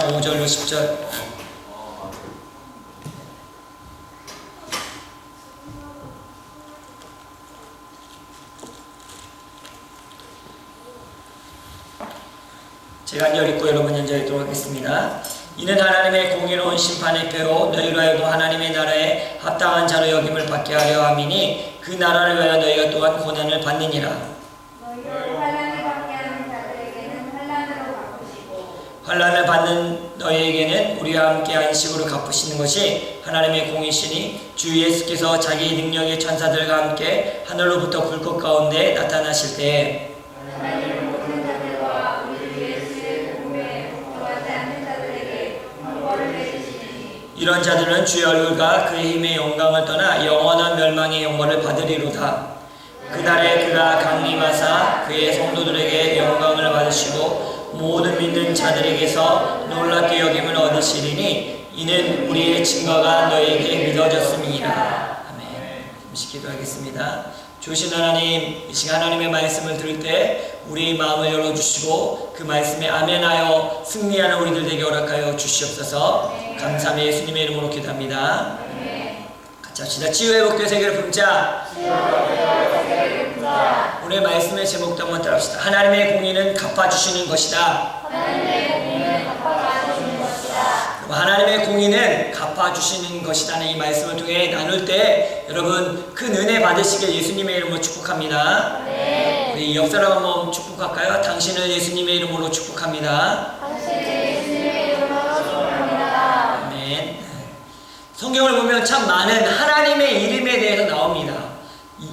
7장 5절로 10절. 제가 한 절 읽고 여러분 연절 읽도록 하겠습니다. 이는 하나님의 공의로운 심판의 표로 너희로 하여금 하나님의 나라에 합당한 자로 여김을 받게 하려 함이니 그 나라를 위하여 너희가 또한 고난을 받느니라. 너희로 환난을 받게 하는 자들에게는 환난으로 갚으시고 환난을 받는 너희에게는 우리와 함께 안식으로 갚으시는 것이 하나님의 공의시니 주 예수께서 자기 능력의 천사들과 함께 하늘로부터 불꽃 가운데 나타나실 때에 하나님을 모든 자들과 우리 주 예수의 복음에 복종하지 않는 자들에게 형벌을 내리시니 이런 자들은 주의 얼굴과 그의 힘의 영광을 떠나 영원한 멸망의 영광을 받으리로다. 그날에 그가 강림하사 그의 성도들에게 영광을 받으시고 모든 믿는 자들에게서 놀랍게 여김을 얻으시리니 이는 우리의 증거가 너희에게 믿어졌음이니라. 아멘. 잠시 기도하겠습니다. 주신 하나님, 이 시간 하나님의 말씀을 들을 때 우리 마음을 열어주시고 그 말씀에 아멘하여 승리하는 우리들 되게 허락하여 주시옵소서. 감사하며 예수님의 이름으로 기도합니다. 같이 합시다. 치유회복된 세계를 품자. 오늘 말씀의 제목도 한번 따라합시다. 하나님의 공의는 갚아주시는 것이다. 하나님의 공의는 갚아주시는 것이다. 하나님의 공의는 갚아주시는 것이라는 이 말씀을 통해 나눌 때 여러분 큰 은혜 받으시길 예수님의 이름으로 축복합니다. 우리 옆 사람 한번 축복할까요? 당신을 예수님의 이름으로 축복합니다. 당신을 예수님의 이름으로 축복합니다. 아멘. 성경을 보면 참 많은 하나님의 이름에 대해서 나옵니다.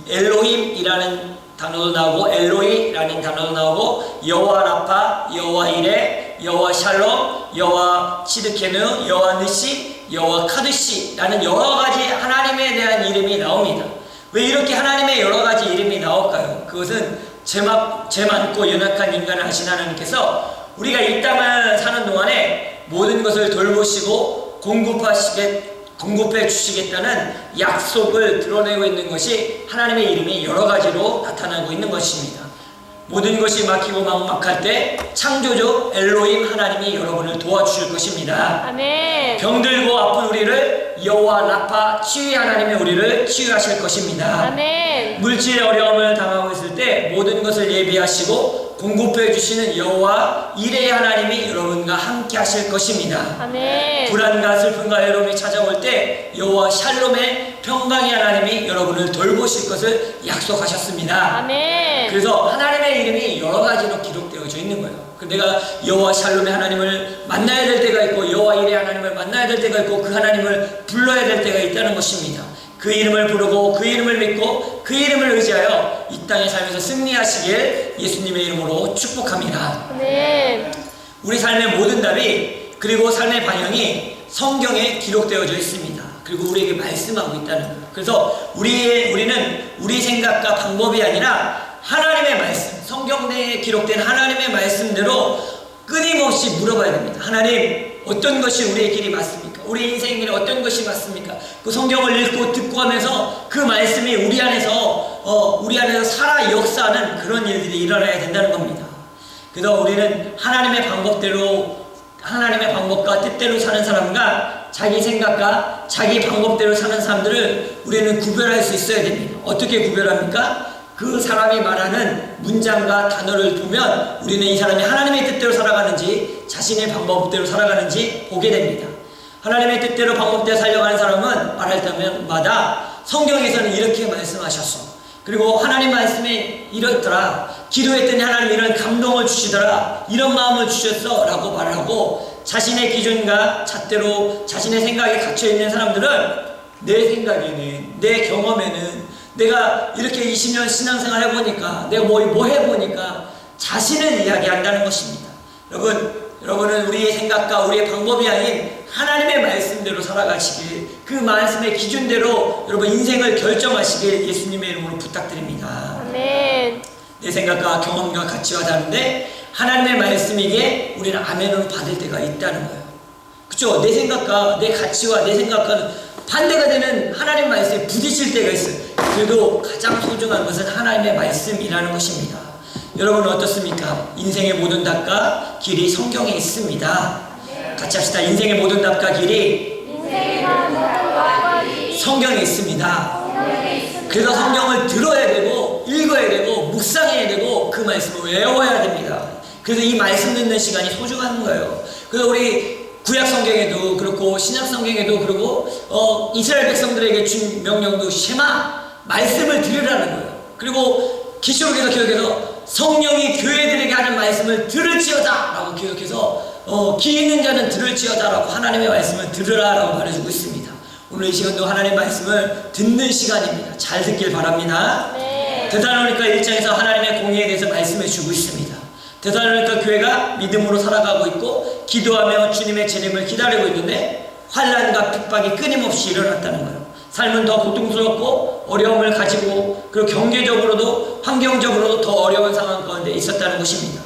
엘로힘이라는 단어도 나오고 엘로이라는 단어도 나오고 여호와 라파, 여호와 이레, 여호와 샬롬, 여호와 치드케누, 여호와 느시, 여호와 카드시라는 여러 가지 하나님에 대한 이름이 나옵니다. 왜 이렇게 하나님의 여러 가지 이름이 나올까요? 그것은 죄 많고 연약한 인간을 하신 하나님께서 우리가 이 땅을 사는 동안에 모든 것을 돌보시고 공급해 주시겠다는 약속을 드러내고 있는 것이 하나님의 이름이 여러 가지로 나타나고 있는 것입니다. 모든 것이 막히고 막막할 때 창조주 엘로힘 하나님이 여러분을 도와주실 것입니다. 아멘. 병들고 아픈 우리를 여호와 라파 치유의 하나님이 우리를 치유하실 것입니다. 아멘. 물질의 어려움을 당하고 있을 때 모든 것을 예비하시고 공급해 주시는 여호와 이레의 하나님이 여러분과 함께 하실 것입니다. 아멘. 불안과 슬픔과 외로움이 찾아올 때 여호와 샬롬의 평강의 하나님이 여러분을 돌보실 것을 약속하셨습니다. 아멘. 그래서 하나님의 이름이 여러 가지로 기록되어져 있는 거예요. 내가 여호와 샬롬의 하나님을 만나야 될 때가 있고 여호와 이레의 하나님을 만나야 될 때가 있고 그 하나님을 불러야 될 때가 있다는 것입니다. 그 이름을 부르고 그 이름을 믿고 그 이름을 의지하여 이 땅의 삶에서 승리하시길 예수님의 이름으로 축복합니다. 아멘. 우리 삶의 모든 답이 그리고 삶의 방향이 성경에 기록되어져 있습니다. 그리고 우리에게 말씀하고 있다는 거예요. 그래서 우리는 우리 생각과 방법이 아니라 하나님의 말씀, 성경 내에 기록된 하나님의 말씀대로 끊임없이 물어봐야 됩니다. 하나님, 어떤 것이 우리의 길이 맞습니까? 우리 인생의 길에 어떤 것이 맞습니까? 그 성경을 읽고 듣고 하면서 그 말씀이 우리 안에서 살아 역사하는 그런 일들이 일어나야 된다는 겁니다. 그래서 우리는 하나님의 방법과 뜻대로 사는 사람과 자기 생각과 자기 방법대로 사는 사람들을 우리는 구별할 수 있어야 됩니다. 어떻게 구별합니까? 그 사람이 말하는 문장과 단어를 보면 우리는 이 사람이 하나님의 뜻대로 살아가는지 자신의 방법대로 살아가는지 보게 됩니다. 하나님의 뜻대로 방법대로 살려가는 사람은 말할 때마다 성경에서는 이렇게 말씀하셨어. 그리고 하나님 말씀에 이렇더라. 기도했더니 하나님 이런 감동을 주시더라. 이런 마음을 주셨어. 라고 말을 하고 자신의 기준과 잣대로 자신의 생각에 갇혀있는 사람들은 내 생각에는, 내 경험에는 내가 이렇게 20년 신앙생활 해보니까 내가 뭐 해보니까 자신을 이야기한다는 것입니다. 여러분은 우리의 생각과 우리의 방법이 아닌 하나님의 말씀대로 살아가시길, 그 말씀의 기준대로 여러분 인생을 결정하시길 예수님의 이름으로 부탁드립니다. 아멘. 내 생각과 경험과 가치와 다른데 하나님의 말씀이기에 우리는 아멘으로 받을 때가 있다는 거예요. 그렇죠? 내 생각과 내 가치와 내 생각과는 반대가 되는 하나님 말씀에 부딪힐 때가 있어요. 그래도 가장 소중한 것은 하나님의 말씀이라는 것입니다. 여러분은 어떻습니까? 인생의 모든 답과 길이 성경에 있습니다. 같이 합시다. 인생의 모든 답과 길이 성경에 있습니다. 그래서 성경을 들어야 되고 읽어야 되고 묵상해야 되고 그 말씀을 외워야 됩니다. 그래서 이 말씀 듣는 시간이 소중한 거예요. 그래서 우리 구약 성경에도 그렇고 신약 성경에도 그리고 이스라엘 백성들에게 준 명령도 쉐마 말씀을 들으라는 거예요. 그리고 계시록에서 기록해서 성령이 교회들에게 하는 말씀을 들을지어다 라고 기록해서 귀 있는 자는 들을지어다 라고 하나님의 말씀을 들으라 라고 말해주고 있습니다. 오늘 이 시간도 하나님의 말씀을 듣는 시간입니다. 잘 듣길 바랍니다. 네. 데살로니가 1장에서 하나님의 공의에 대해서 말씀해 주고 있습니다. 데살로니가 교회가 믿음으로 살아가고 있고 기도하며 주님의 재림을 기다리고 있는데 환난과 핍박이 끊임없이 일어났다는 거예요. 삶은 더 고통스럽고 어려움을 가지고 그리고 경제적으로도 환경적으로도 더 어려운 상황 가운데 있었다는 것입니다.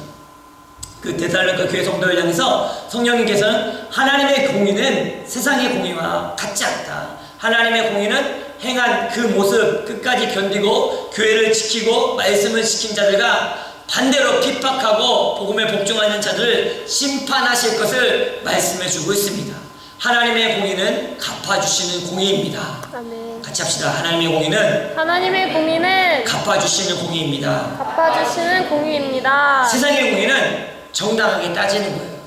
그 데살로니가 교회 성도를 향해서 성령님께서는 하나님의 공의는 세상의 공의와 같지 않다. 하나님의 공의는 행한 그 모습 끝까지 견디고 교회를 지키고 말씀을 지킨 자들과 반대로 핍박하고 복음에 복종하는 자들을 심판하실 것을 말씀해 주고 있습니다. 하나님의 공의는 갚아주시는 공의입니다. 아멘. 같이 합시다. 하나님의 공의는 하나님의 공의는 갚아주시는 공의입니다. 갚아주시는 공의입니다. 세상의 공의는 정당하게 따지는 거예요.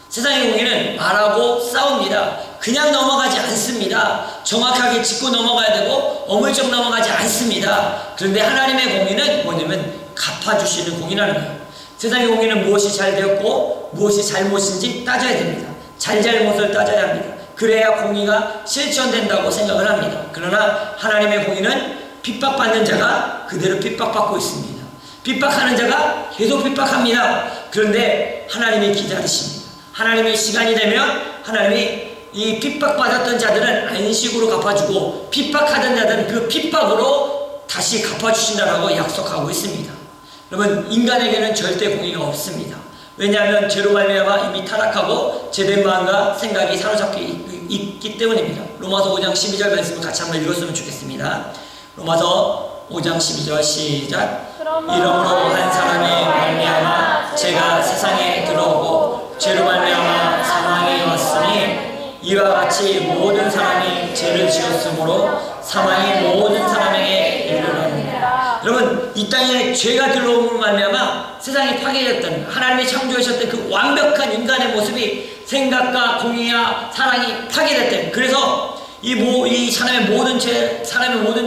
세상의 공의는 말하고 싸웁니다. 그냥 넘어가지 않습니다. 정확하게 짚고 넘어가야 되고 어물쩍 넘어가지 않습니다. 그런데 하나님의 공의는 뭐냐면 갚아주시는 공의라는 거예요. 세상의 공의는 무엇이 잘 되었고 무엇이 잘못인지 따져야 됩니다. 잘잘못을 따져야 합니다. 그래야 공의가 실천된다고 생각을 합니다. 그러나 하나님의 공의는 핍박받는 자가 그대로 핍박받고 있습니다. 핍박하는 자가 계속 핍박합니다. 그런데 하나님이 기다리십니다. 하나님의 시간이 되면 하나님이 이 핍박받았던 자들은 안식으로 갚아주고 핍박하던 자들은 그 핍박으로 다시 갚아주신다라고 약속하고 있습니다. 여러분, 인간에게는 절대 공의가 없습니다. 왜냐하면 죄로 말미암아 이미 타락하고 죄된 마음과 생각이 사로잡혀 있기 때문입니다. 로마서 5장 12절 말씀을 같이 한번 읽었으면 좋겠습니다. 로마서 5장 12절 시작. 이러므로 한 사람의 말미암아 죄가 세상에 들어오고 죄로 말미암아 사망이 왔으니 이와 같이 모든 사람이 죄를 지었으므로 사망이 모든 사람에게 이르렀느니라. 여러분, 이 땅에 죄가 들어옴으로 말미암아 세상이 파괴됐던 하나님이 창조하셨던 그 완벽한 인간의 모습이 생각과 공의와 사랑이 파괴됐던, 그래서 이 사람의 모든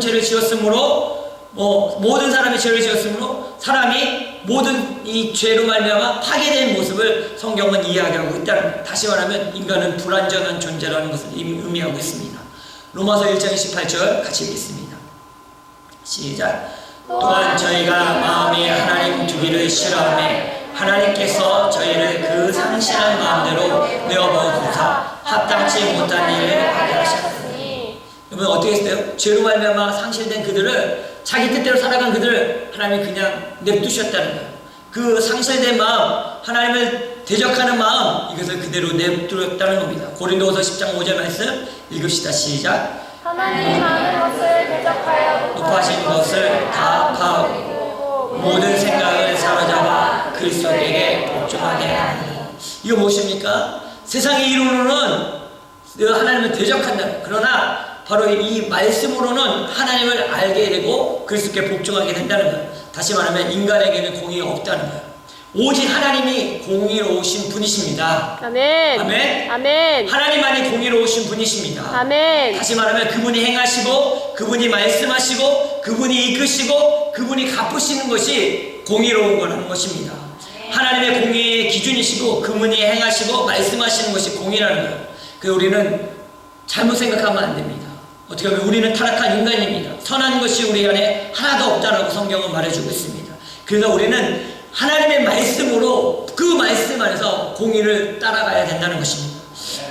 죄를 지었으므로 모든 사람이 죄를 지었으므로 사람이 모든 이 죄로 말미암아 파괴된 모습을 성경은 이야기하고 있다는 거예요. 다시 말하면 인간은 불완전한 존재라는 것을 의미하고 있습니다. 로마서 1장 18절 같이 읽겠습니다. 시작. 또한 저희가 마음에 하나님 두기를 싫어하매 하나님께서 저희를 그 상실한 마음대로 내어버리사 합당치 못한 일을 하게 하셨으니. 여러분, 어떻게 했어요? 죄로 말미암아 상실된 그들을, 자기 뜻대로 살아간 그들을 하나님이 그냥 냅두셨다는 거예요. 그 상실된 마음, 하나님을 대적하는 마음, 이것을 그대로 냅두었다는 겁니다. 고린도후서 10장 5절 말씀 읽읍시다. 시작. 하나님 하는 것을 대적하여 높아진 것을 다 파하고 모든 생각을 사로잡아 그리스도에게 복종하게 하니. 이거 무엇입니까? 세상의 이론으로는 하나님을 대적한다. 그러나 바로 이 말씀으로는 하나님을 알게 되고 그리스도께 복종하게 된다는 거예요. 다시 말하면 인간에게는 공의가 없다는 거예요. 오직 하나님이 공의로우신 분이십니다. 아멘. 아멘. 아멘. 하나님만이 공의로우신 분이십니다. 아멘. 다시 말하면 그분이 행하시고 그분이 말씀하시고 그분이 이끄시고 그분이 갚으시는 것이 공의로운 거라는 것입니다. 하나님의 공의의 기준이시고 그분이 행하시고 말씀하시는 것이 공의라는 거예요. 그래서 우리는 잘못 생각하면 안 됩니다. 어떻게 보면 우리는 타락한 인간입니다. 선한 것이 우리 안에 하나도 없다라고 성경은 말해주고 있습니다. 그래서 우리는 하나님의 말씀으로 그 말씀 안에서 공의를 따라가야 된다는 것입니다.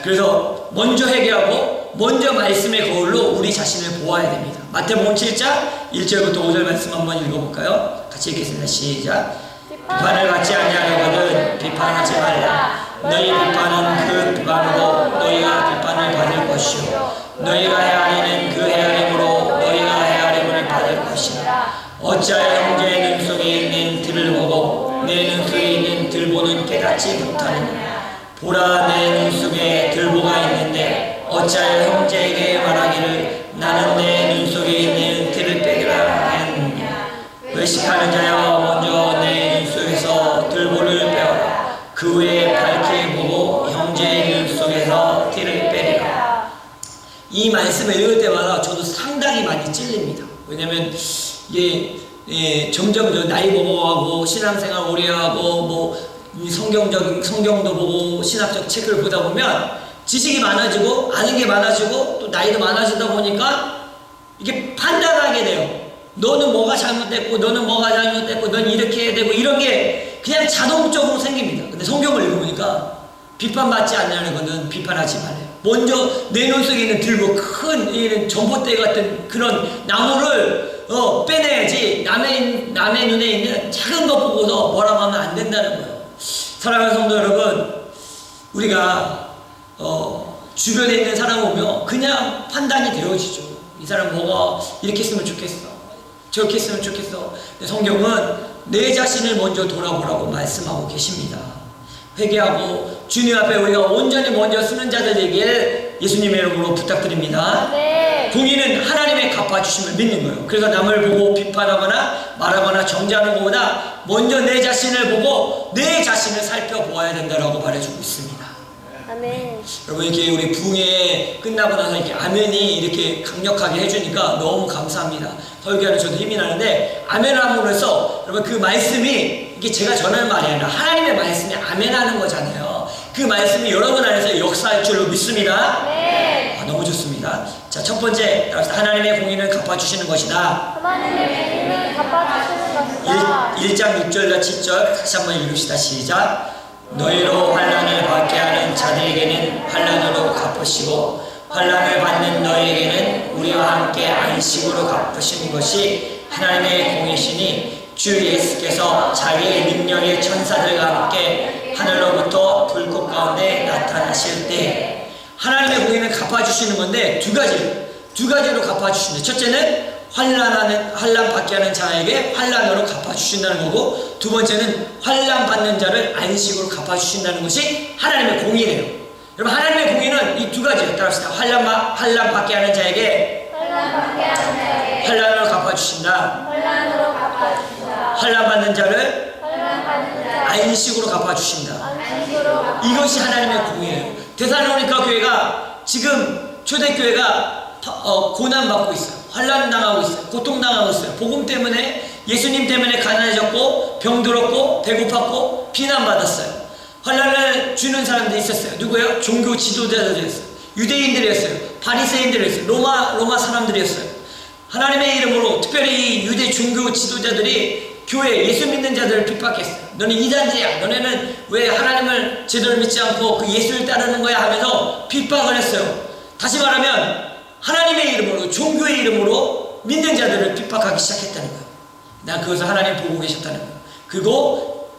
그래서 먼저 회개하고 먼저 말씀의 거울로 우리 자신을 보아야 됩니다. 마태복음 7장 1절부터 5절 말씀 한번 읽어볼까요? 같이 읽겠습니다. 시작. 비판을 받지 아니하려거든 비판하지 말라. 너희 비판은 그 비판으로 너희가 비판을 받을 것이요 너희가 헤아리는 그 헤아림으로 너희가 헤아림을 받을 것이라. 어찌하여 형제의 눈 속에 있는 들을 보고 내 눈 속에 있는 들 보는 깨닫지 못하느냐. 보라 내 눈 속에 들보가 있는데 어찌하여 형제에게 말하기를 나는 내 눈 속에 있는 티를 빼기라 하였느냐. 외식하는 자여 먼저 내 눈 속에서 들보를 빼어라. 그 후에 밝게 보고 형제의 눈 속에서 티를 빼리라. 이 말씀을 읽을 때마다 저도 상당히 많이 찔립니다. 왜냐면 이게 점점 저 나이 먹어가고 신앙생활 오래 하고 뭐 성경도 보고 신학적 책을 보다 보면 지식이 많아지고 아는 게 많아지고 또 나이도 많아지다 보니까 이게 판단하게 돼요. 너는 뭐가 잘못됐고 너는 뭐가 잘못됐고 넌 이렇게 해야 되고 이런 게 그냥 자동적으로 생깁니다. 근데 성경을 읽어보니까 비판받지 않냐는 것은 비판하지 말아요. 먼저 내 눈 속에 있는 들보 큰 전봇대 같은 그런 나무를 빼내야지 남의 눈에 있는 작은 것 보고서 뭐라고 하면 안 된다는 거예요. 사랑하는 성도 여러분, 우리가 주변에 있는 사람 보면 그냥 판단이 되어지죠. 이 사람 뭐가 이렇게 했으면 좋겠어, 저렇게 했으면 좋겠어. 근데 성경은 내 자신을 먼저 돌아보라고 말씀하고 계십니다. 회개하고 주님 앞에 우리가 온전히 먼저 쓰는 자들에게 예수님의 이름으로 부탁드립니다. 네. 공의는 하나님의 갚아주심을 믿는 거예요. 그래서 남을 보고 비판하거나 말하거나 정죄하는 것보다 먼저 내 자신을 보고 내 자신을 살펴보아야 된다라고 말해주고 있습니다. 아멘. 여러분 이렇게 우리 부흥회 끝나고 나서 이렇게 아멘이 이렇게 강력하게 해주니까 너무 감사합니다. 설교하는 저도 힘이 나는데 아멘을 함으로써 여러분 그 말씀이 이게 제가 전하는 말이 아니라 하나님의 말씀에 아멘하는 거잖아요. 그 말씀이 여러분 안에서 역사할 줄로 믿습니다. 네. 너무 좋습니다. 자, 첫 번째 하나님의 공의는 갚아주시는 것이다. 하나님의 공의는 갚아주시는 것이다. 1장 6절과 7절 다시 한번 읽읍시다. 시작. 너희로 환난을 받게 하는 자들에게는 환난으로 갚으시고 환난을 받는 너희에게는 우리와 함께 안식으로 갚으시는 것이 하나님의 공의시니 주 예수께서 자기의 능력의 천사들과 함께 하늘로부터 불꽃 가운데 나타나실 때 하나님의 공의는 갚아주시는 건데 두 가지로 갚아주신다. 첫째는 환난 받게 하는 자에게 환난으로 갚아주신다는 거고, 두 번째는 환난 받는 자를 안식으로 갚아주신다는 것이 하나님의 공의래요. 여러분 하나님의 공의는 이 두 가지예요. 따라합시다. 환난 받게 하는 자에게 환난으로 갚아주신다. 환난 받는 자를 안식으로 갚아주신다. 이것이 하나님의 공의예요. 데살로니가 교회가 지금 초대교회가 고난받고 있어요. 환난당하고 있어요. 고통당하고 있어요. 복음 때문에, 예수님 때문에 가난해졌고 병들었고 배고팠고 비난받았어요. 환난을 주는 사람들이 있었어요. 누구예요? 종교 지도자들이었어요. 유대인들이었어요. 바리새인들이었어요. 로마 사람들이었어요. 하나님의 이름으로 특별히 이 유대 종교 지도자들이 교회 예수 믿는 자들을 핍박했어요. 너는 이단자야. 너네는 왜 하나님을 제대로 믿지 않고 그 예수를 따르는 거야 하면서 핍박을 했어요. 다시 말하면 하나님의 이름으로, 종교의 이름으로 믿는 자들을 핍박하기 시작했다는 거예요. 난 그것을 하나님 보고 계셨다는 거예요. 그리고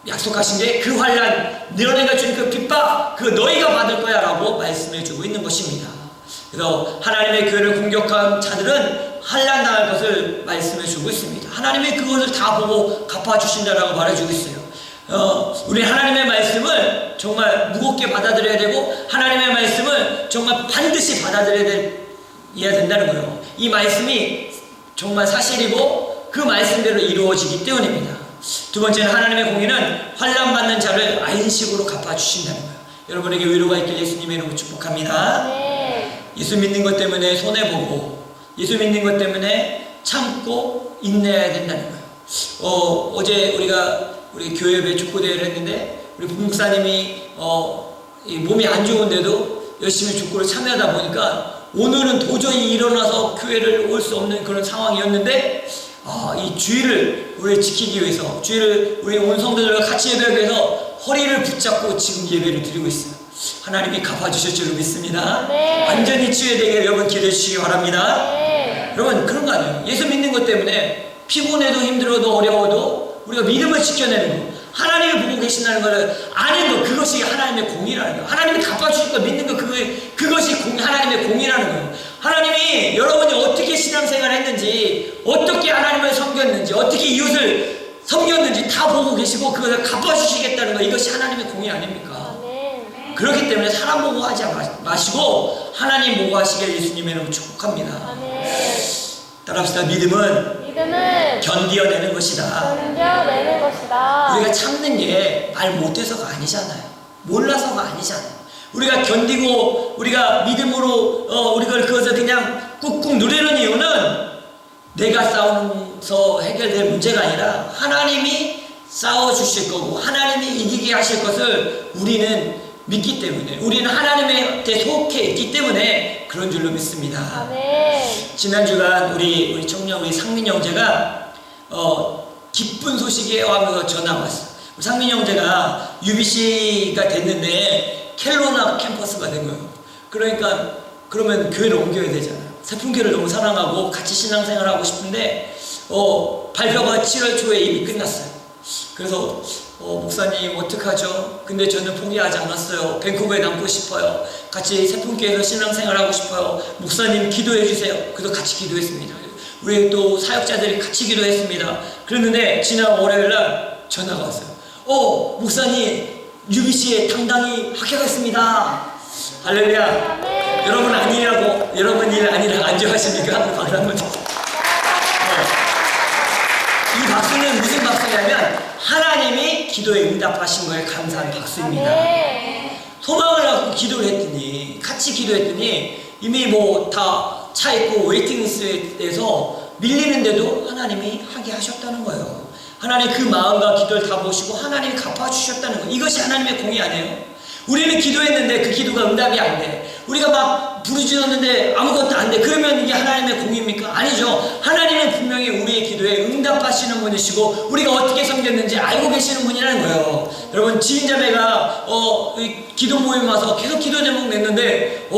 약속하신 게 그 환난, 너네가 준 그 핍박, 그 너희가 받을 거야 라고 말씀해 주고 있는 것입니다. 그래서 하나님의 교회를 공격한 자들은 환난 당할 것을 말씀해 주고 있습니다. 하나님의 그것을 다 보고 갚아주신다라고 말해주고 있어요. 우리 하나님의 말씀을 정말 무겁게 받아들여야 되고, 하나님의 말씀을 정말 반드시 받아들여야 된다는 거예요. 이 말씀이 정말 사실이고 그 말씀대로 이루어지기 때문입니다. 두 번째는 하나님의 공의는 환난 받는 자를 안식으로 갚아주신다는 거예요. 여러분에게 위로가 있길 예수님의 이름으로 축복합니다. 네. 예수 믿는 것 때문에 손해보고, 예수 믿는 것 때문에 참고 인내해야 된다는 거예요. 어제 우리 교회 예배 축구대회를 했는데, 우리 부목사님이 몸이 안 좋은데도 열심히 축구를 참여하다 보니까 오늘은 도저히 일어나서 교회를 올 수 없는 그런 상황이었는데, 이 주의를 우리 지키기 위해서, 주의를 우리 온 성도들과 같이 예배하기 위해서 허리를 붙잡고 지금 예배를 드리고 있어요. 하나님이 갚아주실 줄로 믿습니다. 네. 완전히 치유되게 여러분 기도해 주시기 바랍니다. 네. 여러분 그런 거 아니에요. 예수 믿는 것 때문에 피곤해도 힘들어도 어려워도 우리가 믿음을 지켜내는 거, 하나님을 보고 계신다는 것을 아는 것, 그것이 하나님의 공의라는 거예요. 하나님이 갚아주실 거 믿는 것, 그것이 하나님의 공의라는 거예요. 하나님이 여러분이 어떻게 신앙생활을 했는지, 어떻게 하나님을 섬겼는지, 어떻게 이웃을 섬겼는지 다 보고 계시고 그것을 갚아주시겠다는 거, 이것이 하나님의 공의 아닙니까? 아멘. 그렇기 때문에 사람 보고 하지 마시고 하나님 보고 하시길 예수님의 이름으로 축복합니다. 아멘. 따라합시다. 믿음은 믿음은 견디어내는 것이다. 견뎌내는 것이다. 우리가 참는 게 말 못해서가 아니잖아요. 몰라서가 아니잖아요. 우리가 견디고 우리가 믿음으로 우리가 그것을 그냥 꾹꾹 누리는 이유는 내가 싸우면서 해결될 문제가 아니라 하나님이 싸워주실 거고 하나님이 이기게 하실 것을 우리는 믿기 때문에, 우리는 하나님한테 속해 있기 때문에 그런 줄로 믿습니다. 아멘. 지난 주간 우리 청년 우리 상민 형제가 기쁜 소식이 하면서 전화가 왔어요. 상민 형제가 UBC가 됐는데 켈로나 캠퍼스가 된 거예요. 그러니까 그러면 교회를 옮겨야 되잖아요. 세풍교를 너무 사랑하고 같이 신앙생활을 하고 싶은데 발표가 7월 초에 이미 끝났어요. 그래서 목사님 어떡하죠? 근데 저는 포기하지 않았어요. 밴쿠버에 남고 싶어요. 같이 세풍교에서 신앙생활하고 싶어요. 목사님 기도해 주세요. 그래서 같이 기도했습니다. 우리 또 사역자들이 같이 기도했습니다. 그랬는데 지난 월요일날 전화가 왔어요. 목사님 UBC에 당당히 합격했습니다. 할렐루야. 아멘. 여러분 아니라고, 여러분 일 아니라 안좋아하십니까? 박수 한번 주세요. 이 박수는 무슨 박수냐면 하나님이 기도에 응답하신 거에 감사한 박수입니다. 아멘. 소망을 갖고 기도를 했더니, 같이 기도했더니 이미 뭐 다 차 있고 웨이팅 리스트에서 밀리는데도 하나님이 하게 하셨다는 거예요. 하나님 그 마음과 기도를 다 보시고 하나님이 갚아주셨다는 거예요. 이것이 하나님의 공이 아니에요? 우리는 기도했는데 그 기도가 응답이 안 돼. 우리가 막 부르짖었는데 아무것도 안 돼. 그러면 이게 하나님의 공입니까? 아니죠. 하나님은 분명히 우리의 기도에 응답하시는 분이시고 우리가 어떻게 섬겼는지 알고 계시는 분이라는 거예요. 여러분 지인자매가 기도 모임 와서 계속 기도 제목 냈는데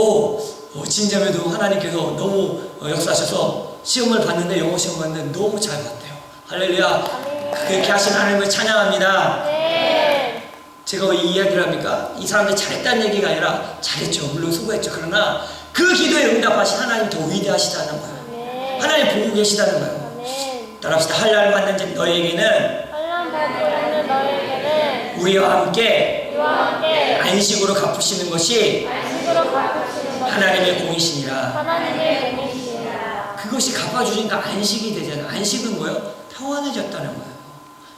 지인자매도 하나님께서 너무 역사하셔서 시험을 봤는데 영어 시험 봤는데 너무 잘 봤대요. 할렐루야. 그렇게 하신 하나님을 찬양합니다. 아멘. 제가 왜 이 이야기를 합니까? 이 사람들이 잘했다는 얘기가 아니라 잘했죠. 물론 수고했죠. 그러나 그 기도에 응답하신 하나님 더 위대하시다는 거예요. 아멘. 하나님 보고 계시다는 거예요. 아멘. 따라합시다. 한날 받는 너에게는 환난 받는 너에게는 우리와 함께 우리와 함께 안식으로 갚으시는 것이 안식으로 갚으시는 것이 하나님의 공이시니라. 하나님의 공이시니라. 그것이 갚아주니까 안식이 되잖아요. 안식은 뭐예요? 평안해졌다는 거예요.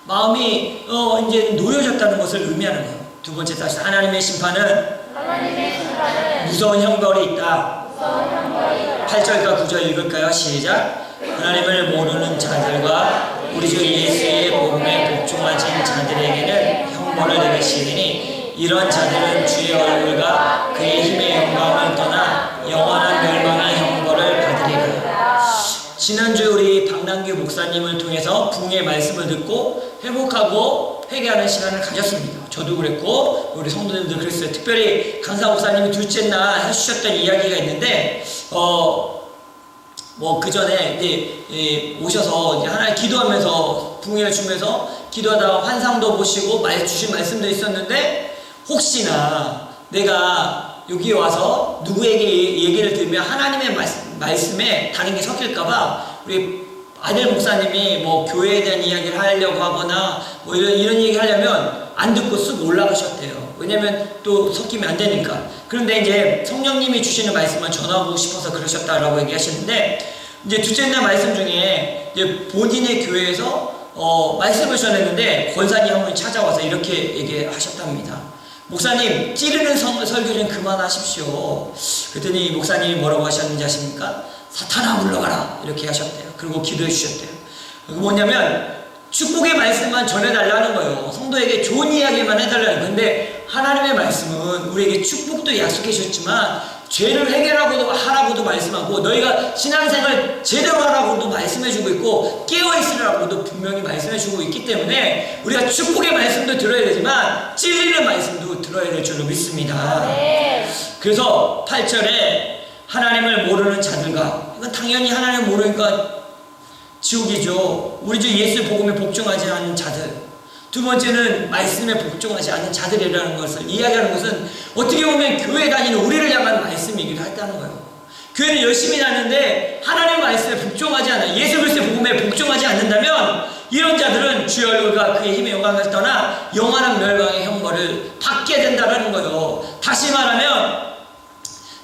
마음이 이제 놓여졌다는 것을 의미하는 거예요. 두 번째 다시 하나님의 심판은 무서운 형벌이 있다. 8절과 9절 읽을까요? 시작. 하나님을 모르는 자들과 우리 주 예수의 복음에 복종하지 않은 자들에게는 형벌을 내리시리니 이런 자들은 주의 얼굴과 그의 힘의 영광을 떠나 영원한 멸망의 형벌을 받으리라. 지난주 우리 박남규 목사님을 통해서 부흥의 말씀을 듣고 회복하고 회개하는 시간을 가졌습니다. 저도 그랬고 우리 성도님들 그랬어요. 특별히 강사 목사님이 둘째 날 해주셨던 이야기가 있는데 그 전에 이제 오셔서 이제 하나님 기도하면서 부흥회를 주면서 기도하다가 환상도 보시고 주신 말씀도 있었는데 혹시나 내가 여기 와서 누구에게 얘기를 들으면 하나님의 말씀에 다른 게 섞일까봐 우리 아들 목사님이 뭐 교회에 대한 이야기를 하려고 하거나 뭐 이런 얘기 하려면 안 듣고 쑥 올라가셨대요. 왜냐면 또 섞이면 안 되니까. 그런데 이제 성령님이 주시는 말씀만 전하고 싶어서 그러셨다라고 얘기하시는데 이제 둘째 날 말씀 중에 이제 본인의 교회에서 말씀을 전했는데 권사님 한 분이 찾아와서 이렇게 얘기하셨답니다. 목사님 찌르는 설교 좀 그만하십시오. 그랬더니 목사님이 뭐라고 하셨는지 아십니까? 사탄아 물러가라 이렇게 하셨대요. 그리고 기도해 주셨대요. 그게 뭐냐면 축복의 말씀만 전해달라는 거예요. 성도에게 좋은 이야기만 해달라는 거예요. 근데 하나님의 말씀은 우리에게 축복도 약속해 주셨지만 죄를 하라고도 말씀하고 너희가 신앙생활 제대로 하라고도 말씀해주고 있고 깨어있으라고도 분명히 말씀해주고 있기 때문에 우리가 축복의 말씀도 들어야 되지만 찔리는 말씀도 들어야 될 줄로 믿습니다. 네. 그래서 8절에 하나님을 모르는 자들과 이건 당연히 하나님을 모르니까 지옥이죠. 우리 주 예수 복음에 복종하지 않는 자들. 두 번째는 말씀에 복종하지 않는 자들이라는 것을 이야기하는 것은 어떻게 보면 교회 다니는 우리를 향한 말씀이기도 했다는 거예요. 교회는 열심히 다니는데 하나님의 말씀에 복종하지 않는 예수 그리스도의 복음에 복종하지 않는다면 이런 자들은 주의 얼굴과 그의 힘의 영광을 떠나 영원한 멸망의 형벌을 받게 된다는 거예요. 다시 말하면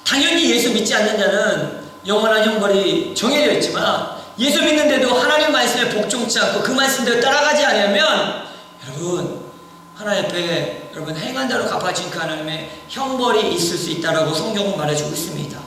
당연히 예수 믿지 않는 자는 영원한 형벌이 정해져 있지만 예수 믿는데도 하나님 말씀에 복종치 않고 그 말씀대로 따라가지 않으면 여러분 하나님 앞에 여러분 행한 대로 갚아진 그 하나님의 형벌이 있을 수 있다라고 성경은 말해주고 있습니다.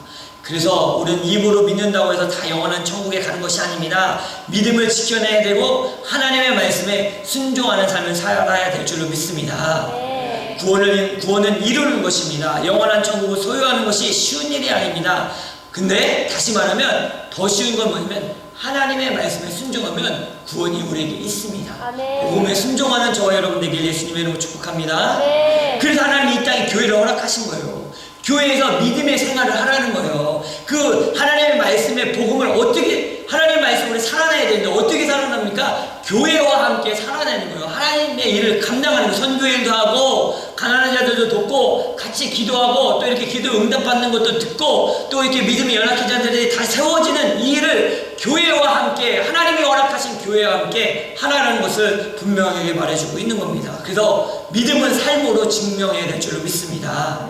그래서 우리는 입으로 믿는다고 해서 다 영원한 천국에 가는 것이 아닙니다. 믿음을 지켜내야 되고 하나님의 말씀에 순종하는 삶을 살아야 될 줄로 믿습니다. 네. 구원은 이루는 것입니다. 영원한 천국을 소유하는 것이 쉬운 일이 아닙니다. 근데 다시 말하면 더 쉬운 건 뭐냐면 하나님의 말씀에 순종하면 구원이 우리에게 있습니다. 아멘. 복음에 순종하는 저와 여러분 되길 예수님의 이름으로 축복합니다. 네. 그래서 하나님이 이 땅에 교회를 허락하신 거예요. 교회에서 믿음의 생활을 하라는 거예요. 그 하나님의 말씀의 복음을 어떻게 하나님의 말씀으로 살아내야 되는데 어떻게 살아납니까? 교회와 함께 살아내는 거예요. 하나님의 일을 감당하는 거예요. 선교 일도 하고 가난한 자들도 돕고 같이 기도하고 또 이렇게 기도 응답받는 것도 듣고 또 이렇게 믿음이 연약한 자들이 다 세워지는 이 일을 교회와 함께 하나님이 허락하신 교회와 함께 하나라는 것을 분명하게 말해주고 있는 겁니다. 그래서 믿음은 삶으로 증명해야 될 줄로 믿습니다.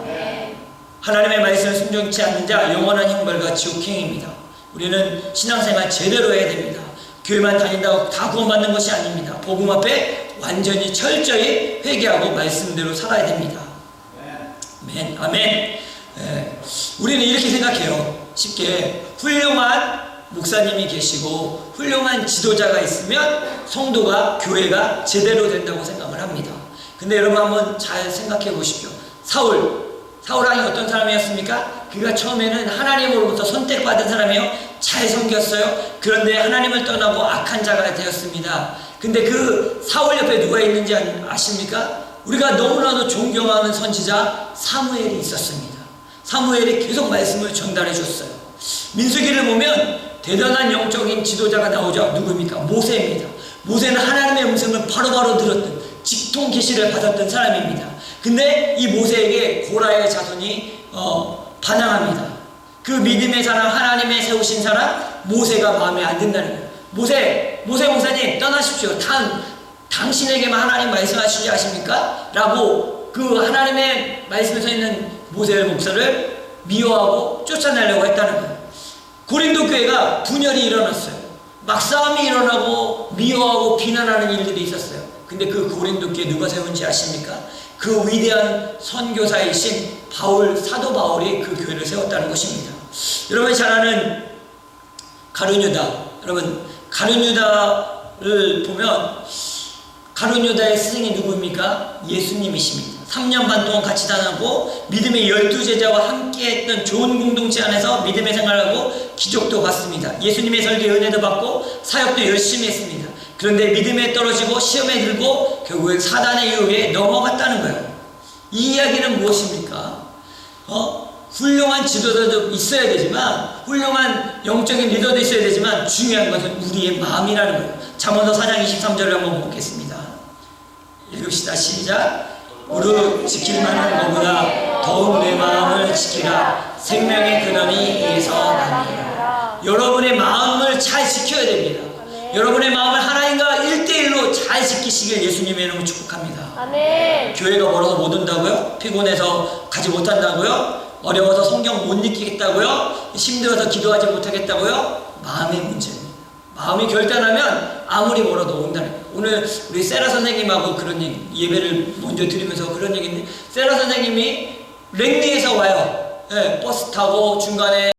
하나님의 말씀을 순종치 않는 자 영원한 형벌과 지옥행입니다. 우리는 신앙생활 제대로 해야 됩니다. 교회만 다닌다고 다 구원받는 것이 아닙니다. 복음 앞에 완전히 철저히 회개하고 말씀대로 살아야 됩니다. 아멘. 아멘. 우리는 이렇게 생각해요. 쉽게 훌륭한 목사님이 계시고 훌륭한 지도자가 있으면 성도가 교회가 제대로 된다고 생각을 합니다. 근데 여러분 한번 잘 생각해 보십시오. 사울 왕이 어떤 사람이었습니까? 그가 처음에는 하나님으로부터 선택받은 사람이에요. 잘 섬겼어요. 그런데 하나님을 떠나고 악한 자가 되었습니다. 근데 그 사울 옆에 누가 있는지 아십니까? 우리가 너무나도 존경하는 선지자 사무엘이 있었습니다. 사무엘이 계속 말씀을 전달해 줬어요. 민수기를 보면 대단한 영적인 지도자가 나오죠. 누구입니까? 모세입니다. 모세는 하나님의 음성을 바로바로 들었던 직통 계시를 받았던 사람입니다. 근데 이 모세에게 고라의 자손이 반항합니다. 그 믿음의 사람, 하나님의 세우신 사람 모세가 마음에 안 든다는 거예요. 모세 목사님 떠나십시오. 당신에게만 하나님 말씀하시지 아십니까? 라고 그 하나님의 말씀에 서 있는 모세 목사를 미워하고 쫓아내려고 했다는 거예요. 고린도 교회가 분열이 일어났어요. 막 싸움이 일어나고 미워하고 비난하는 일들이 있었어요. 근데 그 고린도 교회 누가 세운지 아십니까? 그 위대한 선교사이신 사도 바울이 그 교회를 세웠다는 것입니다. 여러분이 잘 아는 가룟유다. 여러분 가룟유다를 보면 가룟유다의 스승이 누구입니까? 예수님이십니다. 3년 반 동안 같이 다니고 믿음의 12제자와 함께 했던 좋은 공동체 안에서 믿음의 생활하고 기적도 봤습니다. 예수님의 설교에 은혜도 받고 사역도 열심히 했습니다. 그런데 믿음에 떨어지고 시험에 들고 결국엔 사단의 유혹에 넘어갔다는 거예요. 이 이야기는 무엇입니까? 훌륭한 지도자도 있어야 되지만 훌륭한 영적인 리더도 있어야 되지만 중요한 것은 우리의 마음이라는 거예요. 잠언서 4장 23절을 한번 보겠습니다. 읽읍시다. 시작. 무릇 지킬 만한 것보다 더욱 내 마음을 지키라. 생명의 근원이 이에서 나니라. 여러분의 마음을 잘 지켜야 됩니다. 여러분의 마음을 하나님과 1대1로 잘 지키시길 예수님의 이름으로 축복합니다. 아멘. 교회가 멀어서 못 온다고요? 피곤해서 가지 못한다고요? 어려워서 성경 못 읽겠다고요? 힘들어서 기도하지 못하겠다고요? 마음의 문제입니다. 마음이 결단하면 아무리 멀어도 온다는 거예요. 오늘 우리 세라 선생님하고 그런 얘기, 예배를 먼저 드리면서 그런 얘기인데 세라 선생님이 랭리에서 와요. 네, 버스 타고 중간에